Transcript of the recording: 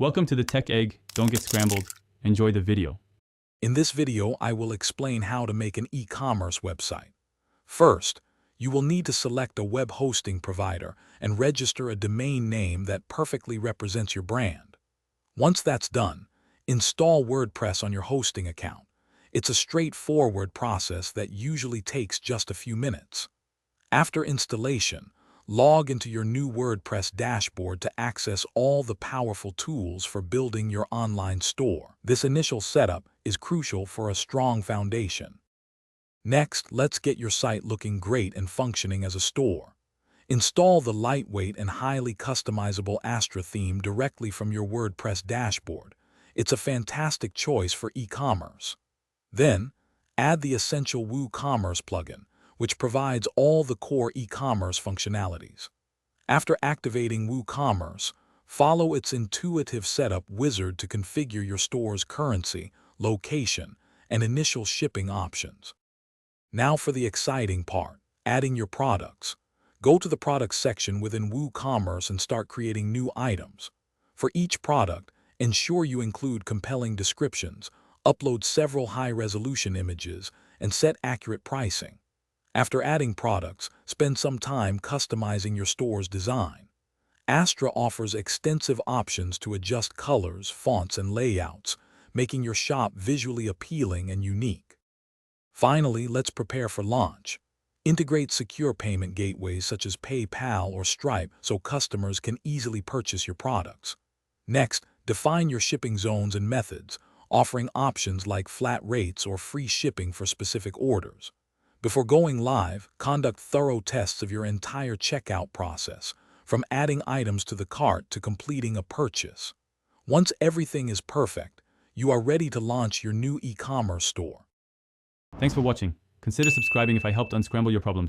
Welcome to the Tech Egg. Don't get scrambled. Enjoy the video. In this video, I will explain how to make an e-commerce website. First, you will need to select a web hosting provider and register a domain name that perfectly represents your brand. Once that's done, install WordPress on your hosting account. It's a straightforward process that usually takes just a few minutes. After installation, log into your new WordPress dashboard to access all the powerful tools for building your online store. This initial setup is crucial for a strong foundation. Next, let's get your site looking great and functioning as a store. Install the lightweight and highly customizable Astra theme directly from your WordPress dashboard. It's a fantastic choice for e-commerce. Then, add the essential WooCommerce plugin, which provides all the core e-commerce functionalities. After activating WooCommerce, follow its intuitive setup wizard to configure your store's currency, location, and initial shipping options. Now for the exciting part, adding your products. Go to the products section within WooCommerce and start creating new items. For each product, ensure you include compelling descriptions, upload several high-resolution images, and set accurate pricing. After adding products, spend some time customizing your store's design. Astra offers extensive options to adjust colors, fonts, and layouts, making your shop visually appealing and unique. Finally, let's prepare for launch. Integrate secure payment gateways such as PayPal or Stripe so customers can easily purchase your products. Next, define your shipping zones and methods, offering options like flat rates or free shipping for specific orders. Before going live, conduct thorough tests of your entire checkout process, from adding items to the cart to completing a purchase. Once everything is perfect, you are ready to launch your new e-commerce store. Thanks for watching. Consider subscribing if I helped unscramble your problems.